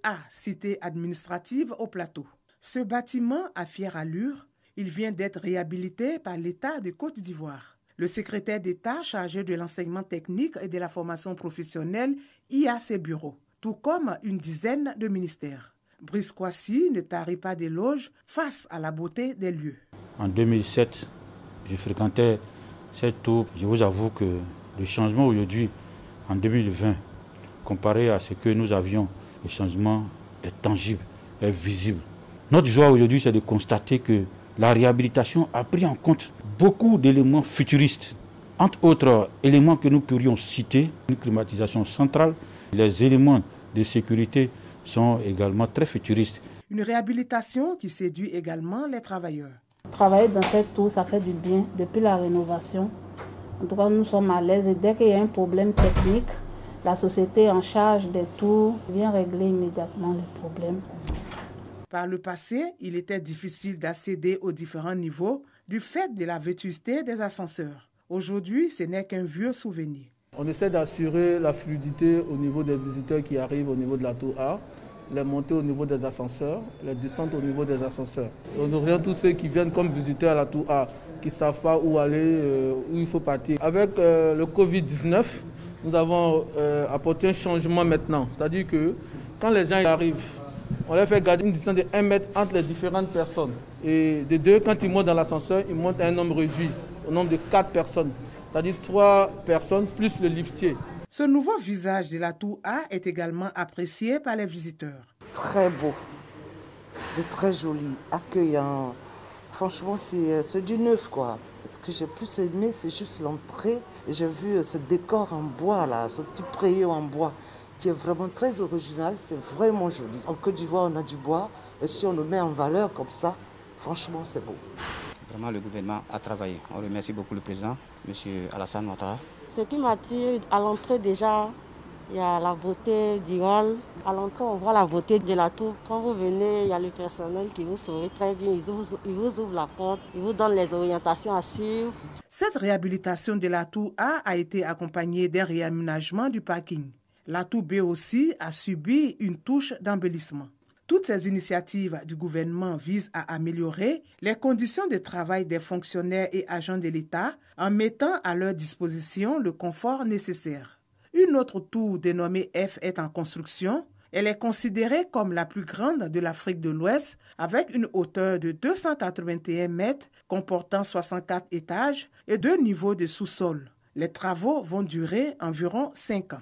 A, cité administrative au Plateau. Ce bâtiment à fière allure, il vient d'être réhabilité par l'État de Côte d'Ivoire. Le secrétaire d'État chargé de l'enseignement technique et de la formation professionnelle y a ses bureaux, tout comme une dizaine de ministères. Brice Kouassi ne tarit pas d'éloges face à la beauté des lieux. En 2007, je fréquentais cette tour. Je vous avoue que le changement aujourd'hui, en 2020, comparé à ce que nous avions, le changement est tangible, est visible. Notre joie aujourd'hui, c'est de constater que la réhabilitation a pris en compte beaucoup d'éléments futuristes. Entre autres éléments que nous pourrions citer, une climatisation centrale, les éléments de sécurité sont également très futuristes. Une réhabilitation qui séduit également les travailleurs. Travailler dans cette tour, ça fait du bien depuis la rénovation. En tout cas, nous sommes à l'aise et dès qu'il y a un problème technique, la société en charge des tours vient régler immédiatement le problème. Par le passé, il était difficile d'accéder aux différents niveaux du fait de la vétusté des ascenseurs. Aujourd'hui, ce n'est qu'un vieux souvenir. On essaie d'assurer la fluidité au niveau des visiteurs qui arrivent au niveau de la tour A, les montées au niveau des ascenseurs, les descentes au niveau des ascenseurs. On oriente tous ceux qui viennent comme visiteurs à la tour A, qui ne savent pas où aller, où il faut partir. Avec le Covid-19, nous avons apporté un changement maintenant. C'est-à-dire que quand les gens arrivent, on leur fait garder une distance de 1 mètre entre les différentes personnes. Et de deux, quand ils montent dans l'ascenseur, ils montent à un nombre réduit, au nombre de 4 personnes. C'est-à-dire 3 personnes plus le liftier. Ce nouveau visage de la tour A est également apprécié par les visiteurs. Très beau, de très joli, accueillant. Franchement, c'est du neuf, quoi. Ce que j'ai plus aimé, c'est juste l'entrée. J'ai vu ce décor en bois, là, ce petit préau en bois, qui est vraiment très original. C'est vraiment joli. En Côte d'Ivoire, on a du bois. Et si on le met en valeur comme ça, franchement, c'est beau. Vraiment, le gouvernement a travaillé. On remercie beaucoup le président, M. Alassane Ouattara. Ce qui m'attire à l'entrée déjà, il y a la beauté du hall. À l'entrée, on voit la beauté de la tour. Quand vous venez, il y a le personnel qui vous sourit très bien. Ils vous ouvrent la porte, ils vous donnent les orientations à suivre. Cette réhabilitation de la tour A a été accompagnée d'un réaménagement du parking. La tour B aussi a subi une touche d'embellissement. Toutes ces initiatives du gouvernement visent à améliorer les conditions de travail des fonctionnaires et agents de l'État en mettant à leur disposition le confort nécessaire. Une autre tour dénommée F est en construction. Elle est considérée comme la plus grande de l'Afrique de l'Ouest avec une hauteur de 281 mètres comportant 64 étages et 2 niveaux de sous-sol. Les travaux vont durer environ 5 ans.